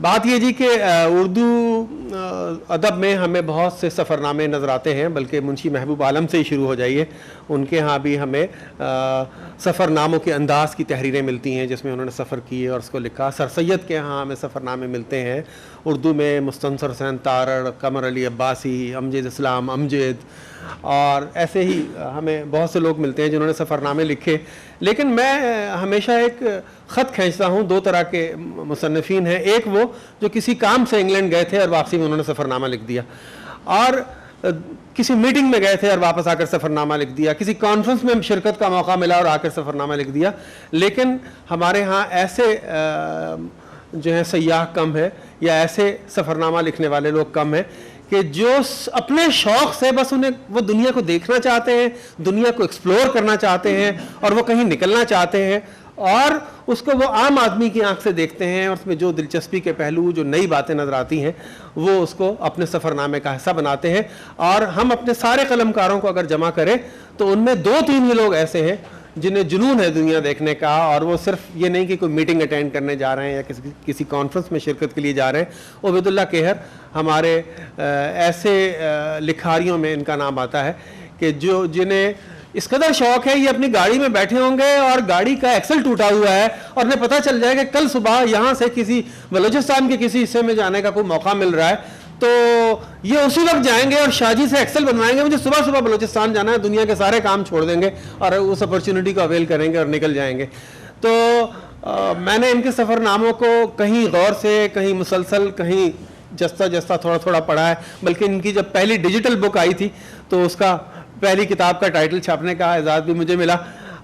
बात ये जी कि उर्दू अदब में हमें बहुत से सफ़रनामे नज़र आते हैं, बल्कि मुंशी महबूब आलम से ही शुरू हो जाइए, उनके यहाँ भी हमें सफ़रनामों के अंदाज़ की तहरीरें मिलती हैं जिसमें उन्होंने सफ़र किए और उसको लिखा। सर सैयद के यहाँ हमें सफ़रनामे मिलते हैं उर्दू में, मुस्तनसर हुसैन तारड़, कमर अली अब्बासी, अमजद इस्लाम अमजद, और ऐसे ही हमें बहुत से लोग मिलते हैं जिन्होंने सफ़रनामे लिखे। लेकिन मैं हमेशा एक ख़त खींचता हूँ, दो तरह के मुसन्निफ़ीन हैं, एक वो जो किसी काम से इंग्लैंड गए थे और वापसी में उन्होंने सफ़रनामा लिख दिया, और किसी मीटिंग में गए थे और वापस आकर सफ़रनामा लिख दिया, किसी कॉन्फ्रेंस में शिरकत का मौका मिला और आकर सफ़रनामा लिख दिया। लेकिन हमारे यहाँ ऐसे जो है सयाह कम है, या ऐसे सफ़रनामा लिखने वाले लोग कम हैं कि जो अपने शौक़ से बस उन्हें वो दुनिया को देखना चाहते हैं, दुनिया को एक्सप्लोर करना चाहते हैं, और वो कहीं निकलना चाहते हैं और उसको वो आम आदमी की आंख से देखते हैं, और उसमें जो दिलचस्पी के पहलू, जो नई बातें नज़र आती हैं, वो उसको अपने सफ़रनामे का हिस्सा बनाते हैं। और हम अपने सारे कलमकारों को अगर जमा करें तो उनमें 2-3 ही लोग ऐसे हैं जिन्हें जुनून है दुनिया देखने का, और वो सिर्फ ये नहीं कि कोई मीटिंग अटेंड करने जा रहे हैं या किसी कॉन्फ्रेंस में शिरकत के लिए जा रहे हैं। उबैदुल्लाह कहर हमारे ऐसे लिखारियों में इनका नाम आता है कि जिन्हें इस कदर शौक है, ये अपनी गाड़ी में बैठे होंगे और गाड़ी का एक्सल टूटा हुआ है और उन्हें पता चल जाएगा कि कल सुबह यहाँ से किसी बलूचिस्तान के किसी हिस्से में जाने का कोई मौका मिल रहा है, तो ये उसी वक्त जाएंगे और शाहजी से एक्सेल बनवाएंगे, मुझे सुबह सुबह बलूचिस्तान जाना है, दुनिया के सारे काम छोड़ देंगे और उस अपॉर्चुनिटी को अवेल करेंगे और निकल जाएंगे। तो मैंने इनके सफ़रनामों को कहीं गौर से, कहीं मुसलसल, कहीं जस्ता जस्ता थोड़ा थोड़ा पढ़ा है। बल्कि इनकी जब पहली डिजिटल बुक आई थी तो उसका पहली किताब का टाइटल छापने का एजाज़ भी मुझे मिला,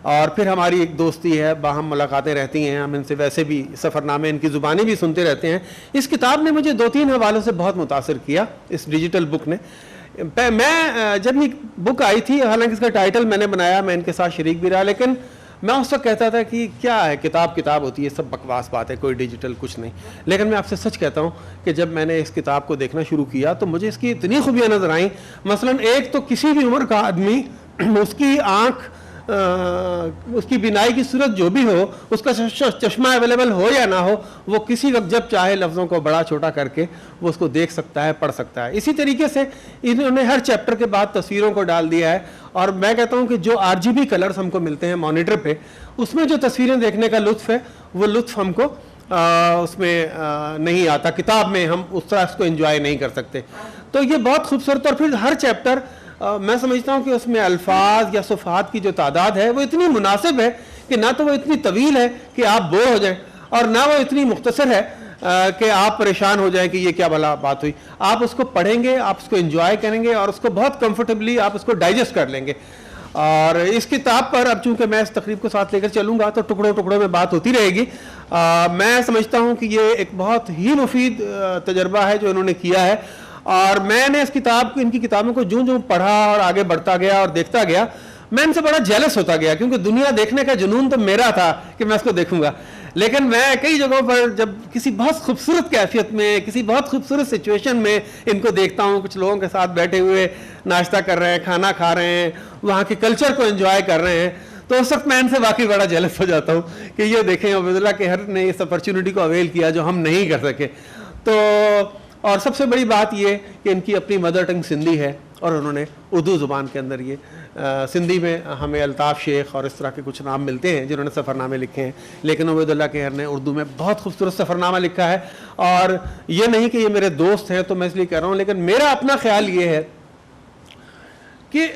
और फिर हमारी एक दोस्ती है, बाहम मुलाकातें रहती हैं, हम इनसे वैसे भी सफ़रनामे, इनकी ज़ुबानी भी सुनते रहते हैं। इस किताब ने मुझे 2-3 हवालों से बहुत मुतासिर किया, इस डिजिटल बुक ने। मैं जब ये बुक आई थी, हालांकि इसका टाइटल मैंने बनाया, मैं इनके साथ शरीक भी रहा, लेकिन मैं उस वक्त कहता था कि क्या है, किताब किताब होती है, सब बकवास बात है, कोई डिजिटल कुछ नहीं। लेकिन मैं आपसे सच कहता हूँ कि जब मैंने इस किताब को देखना शुरू किया तो मुझे इसकी इतनी खूबियाँ नज़र आईं। मसलन एक तो किसी भी उम्र का आदमी, उसकी आँख, उसकी बिनाई की सूरत जो भी हो, उसका चश्मा अवेलेबल हो या ना हो, वो किसी वक्त जब चाहे लफ्ज़ों को बड़ा छोटा करके वो उसको देख सकता है, पढ़ सकता है। इसी तरीके से इन्होंने हर चैप्टर के बाद तस्वीरों को डाल दिया है, और मैं कहता हूँ कि जो RGB कलर्स हमको मिलते हैं मॉनिटर पे, उसमें जो तस्वीरें देखने का लुत्फ़ है, वो लुत्फ़ हमको उसमें नहीं आता। किताब में हम उस तरह उसको एंजॉय नहीं कर सकते। तो ये बहुत खूबसूरत, और फिर हर चैप्टर मैं समझता हूँ कि उसमें अल्फाज या सफ़हात की जो तादाद है वो इतनी मुनासिब है कि ना तो वो इतनी तवील है कि आप बोर हो जाएं, और ना वो इतनी मुख्तसर है कि आप परेशान हो जाएं कि ये क्या भला बात हुई। आप उसको पढ़ेंगे, आप उसको एंजॉय करेंगे और उसको बहुत कंफर्टेबली आप उसको डाइजेस्ट कर लेंगे। और इस किताब पर अब चूँकि मैं इस तकरीब को साथ लेकर चलूँगा तो टुकड़ों टुकड़ों में बात होती रहेगी। मैं समझता हूँ कि ये एक बहुत ही मुफीद तजर्बा है जो इन्होंने किया है, और मैंने इस किताब को, इनकी किताबों को जूँ जूँ पढ़ा और आगे बढ़ता गया और देखता गया, मैं इनसे बड़ा जेलस होता गया, क्योंकि दुनिया देखने का जुनून तो मेरा था कि मैं इसको देखूंगा। लेकिन मैं कई जगहों पर जब किसी बहुत खूबसूरत कैफियत में, किसी बहुत खूबसूरत सिचुएशन में इनको देखता हूँ, कुछ लोगों के साथ बैठे हुए नाश्ता कर रहे हैं, खाना खा रहे हैं, वहाँ के कल्चर को एंजॉय कर रहे हैं, तो उस वक्त मैं इनसे वाकई बड़ा जेलस हो जाता हूँ कि ये देखें उबैदुल्लाह कहर ने इस अपॉर्चुनिटी को अवेल किया जो हम नहीं कर सके। तो और सबसे बड़ी बात ये कि इनकी अपनी मदर टंग सिंधी है, और उन्होंने उर्दू ज़ुबान के अंदर ये सिंधी में हमें अल्ताफ़ शेख और इस तरह के कुछ नाम मिलते हैं जिन्होंने सफ़रनामे लिखे हैं, लेकिन उबैदुल्लाह कहर ने उर्दू में बहुत खूबसूरत सफ़रनामा लिखा है। और ये नहीं कि ये मेरे दोस्त हैं तो मैं इसलिए कह रहा हूँ, लेकिन मेरा अपना ख्याल ये है कि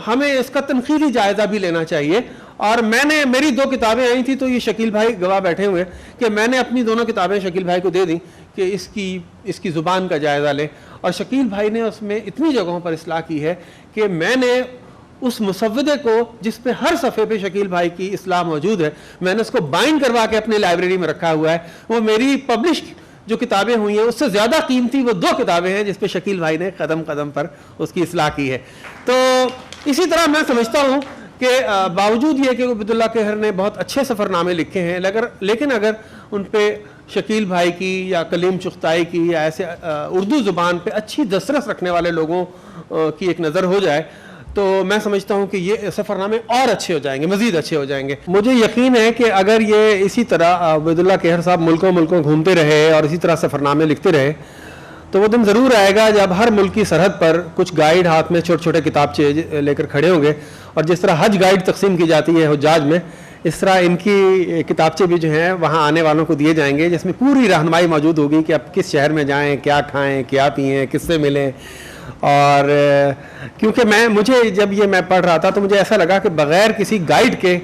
हमें इसका तनक़ीदी जायज़ा भी लेना चाहिए। और मेरी 2 किताबें आई थी, तो ये शकील भाई गवाह बैठे हुए कि मैंने अपनी दोनों किताबें शकील भाई को दे दी कि इसकी ज़ुबान का जायज़ा लें, और शकील भाई ने उसमें इतनी जगहों पर इस्लाह की है कि मैंने उस मुसव्वदे को जिस पे हर सफ़े पे शकील भाई की इस्लाह मौजूद है, मैंने उसको बाइंड करवा के अपनी लाइब्रेरी में रखा हुआ है। वो मेरी पब्लिश जो किताबें हुई हैं उससे ज़्यादा कीमती वो 2 किताबें हैं जिस पे शकील भाई ने कदम कदम पर उसकी इस्लाह की है। तो इसी तरह मैं समझता हूँ कि बावजूद ये कि उबैदुल्लाह कहर ने बहुत अच्छे सफ़रनामे लिखे हैं, लेकिन अगर उन पर शकील भाई की या कलीम चुग़ताई की या ऐसे उर्दू ज़ुबान पे अच्छी दस्तरस रखने वाले लोगों की एक नज़र हो जाए तो मैं समझता हूँ कि ये सफ़रनामे और अच्छे हो जाएंगे, मज़ीद अच्छे हो जाएंगे। मुझे यकीन है कि अगर ये इसी तरह अब्दुल्ला कहर साहब मुल्कों मुल्कों घूमते रहे और इसी तरह सफ़रनामे लिखते रहे तो वो दिन ज़रूर आएगा जब हर मुल्क की सरहद पर कुछ गाइड हाथ में छोटे छोटे किताबचे लेकर खड़े होंगे, और जिस तरह हज गाइड तकसीम की जाती है हुज्जाज में, इस तरह इनकी किताबचे भी जो हैं वहाँ आने वालों को दिए जाएंगे, जिसमें पूरी रहनुमाई मौजूद होगी कि अब किस शहर में जाएँ, क्या खाएँ, क्या पिएँ, किससे मिलें। और क्योंकि मुझे जब ये मैं पढ़ रहा था तो मुझे ऐसा लगा कि बग़ैर किसी गाइड के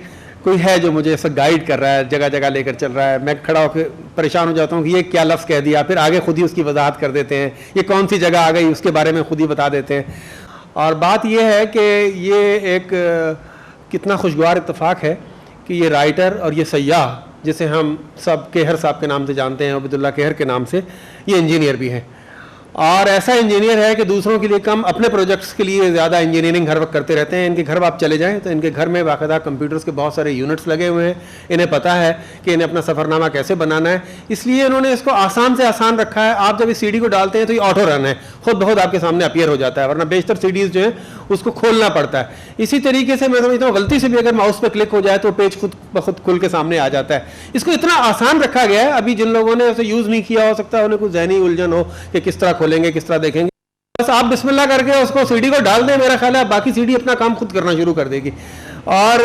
कोई है जो मुझे ऐसा गाइड कर रहा है, जगह जगह लेकर चल रहा है। मैं खड़ा होकर परेशान हो जाता हूँ कि ये क्या लफ्ज़ कह दिया, फिर आगे खुद ही उसकी वजाहत कर देते हैं, ये कौन सी जगह आ गई उसके बारे में खुद ही बता देते हैं। और बात यह है कि ये एक कितना खुशगवार इत्तेफाक है कि ये राइटर और ये सयाह जिसे हम सब कहर साहब के नाम से जानते हैं, अब्दुल्ला कहर के नाम से, ये इंजीनियर भी हैं, और ऐसा इंजीनियर है कि दूसरों के लिए कम, अपने प्रोजेक्ट्स के लिए ज़्यादा इंजीनियरिंग हर वक्त करते रहते हैं। इनके घर आप चले जाएं तो इनके घर में बाकायदा कंप्यूटर्स के बहुत सारे यूनिट्स लगे हुए हैं। इन्हें पता है कि इन्हें अपना सफ़रनामा कैसे बनाना है, इसलिए इन्होंने इसको आसान से आसान रखा है। आप जब इस सीडी को डालते हैं तो ये ऑटो रन है, खुद बहुत आपके सामने अपीयर हो जाता है, वरना बेशतर सीडीज़ जो हैं उसको खोलना पड़ता है। इसी तरीके से मैं समझता हूँ गलती से भी अगर माउस पर क्लिक हो जाए तो पेज खुद ब खुद खुल के सामने आ जाता है। इसको इतना आसान रखा गया है, अभी जिन लोगों ने उसे यूज़ नहीं किया हो सकता है उन्हें कुछ ज़हनी उलझन हो कि किस तरह खोलेंगे, किस तरह देखेंगे। बस आप बिस्मिल्लाह करके उसको सीडी को डाल दें, मेरा ख्याल है बाकी सीडी अपना काम खुद करना शुरू कर देगी। और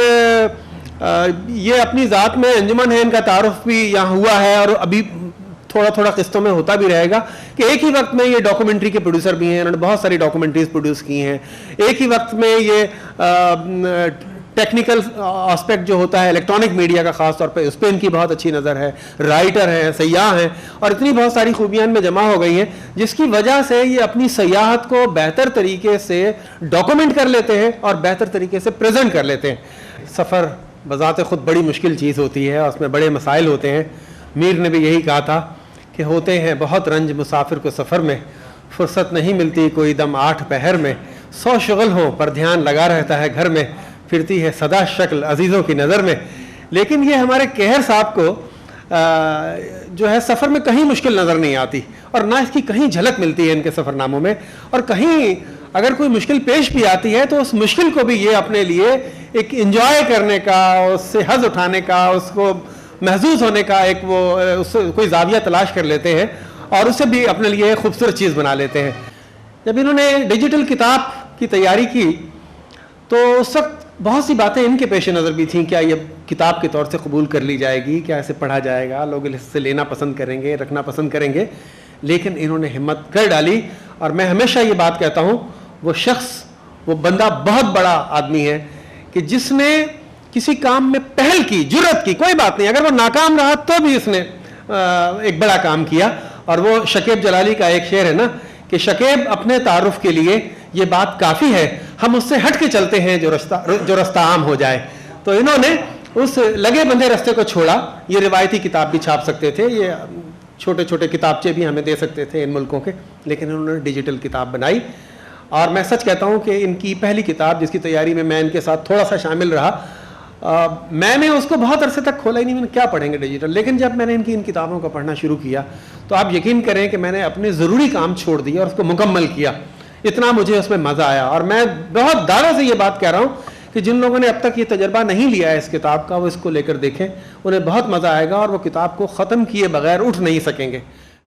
ये अपनी ज़ात में अंजुमन है, इनका तारुफ भी यहाँ हुआ है और अभी थोड़ा थोड़ा किस्तों में होता भी रहेगा कि एक ही वक्त में ये डॉक्यूमेंट्री के प्रोड्यूसर भी हैं, इन्होंने बहुत सारी डॉक्यूमेंट्रीज प्रोड्यूस की हैं। एक ही वक्त में ये टेक्निकल एस्पेक्ट जो होता है इलेक्ट्रॉनिक मीडिया का ख़ास तौर पे उस पर इनकी बहुत अच्छी नज़र है, राइटर हैं, सयाह हैं, और इतनी बहुत सारी खूबियाँ इनमें जमा हो गई हैं जिसकी वजह से ये अपनी सयाहत को बेहतर तरीके से डॉक्यूमेंट कर लेते हैं और बेहतर तरीके से प्रेजेंट कर लेते हैं। सफ़र बज़ात ख़ुद बड़ी मुश्किल चीज़ होती है और उसमें बड़े मसाइल होते हैं। मीर ने भी यही कहा था कि होते हैं बहुत रंज मुसाफिर को सफ़र में, फुर्सत नहीं मिलती कोई दम 8 पहर में, 100 शुगल हो पर ध्यान लगा रहता है घर में, फिरती है सदा शक्ल अजीज़ों की नज़र में। लेकिन ये हमारे कहर साहब को जो है सफ़र में कहीं मुश्किल नज़र नहीं आती और ना इसकी कहीं झलक मिलती है इनके सफ़रनामों में। और कहीं अगर कोई मुश्किल पेश भी आती है तो उस मुश्किल को भी ये अपने लिए एक इंजॉय करने का, उससे हज़ उठाने का, उसको महसूस होने का एक वो उससे कोई जाविया तलाश कर लेते हैं और उससे भी अपने लिए खूबसूरत चीज़ बना लेते हैं। जब इन्होंने डिजिटल किताब की तैयारी की तो उस वक्त बहुत सी बातें इनके पेश नज़र भी थीं। क्या ये किताब के तौर से कबूल कर ली जाएगी, क्या इसे पढ़ा जाएगा, लोग इससे लेना पसंद करेंगे, रखना पसंद करेंगे। लेकिन इन्होंने हिम्मत कर डाली और मैं हमेशा ये बात कहता हूँ, वो शख्स, वो बंदा बहुत बड़ा आदमी है कि जिसने किसी काम में पहल की, जुर्रत की, कोई बात नहीं अगर वो नाकाम रहा तो भी उसने एक बड़ा काम किया। और वो शकीब जलाली का एक शेर है ना कि शकीब अपने तारुफ के लिए ये बात काफ़ी है, हम उससे हट के चलते हैं जो रास्ता आम हो जाए। तो इन्होंने उस लगे बंधे रास्ते को छोड़ा। ये रिवायती किताब भी छाप सकते थे, ये छोटे छोटे किताबचे भी हमें दे सकते थे इन मुल्कों के, लेकिन इन्होंने डिजिटल किताब बनाई। और मैं सच कहता हूँ कि इनकी पहली किताब जिसकी तैयारी में मैं इनके साथ थोड़ा सा शामिल रहा, मैंने उसको बहुत अरसे तक खोला ही नहीं, मैंने क्या पढ़ेंगे डिजिटल। लेकिन जब मैंने इनकी इन किताबों को पढ़ना शुरू किया तो आप यकीन करें कि मैंने अपने ज़रूरी काम छोड़ दिए और उसको मुकम्मल किया। इतना मुझे उसमें मज़ा आया। और मैं बहुत दावे से ये बात कह रहा हूँ कि जिन लोगों ने अब तक ये तजर्बा नहीं लिया है इस किताब का, वो इसको लेकर देखें, उन्हें बहुत मज़ा आएगा और वो किताब को ख़त्म किए बगैर उठ नहीं सकेंगे।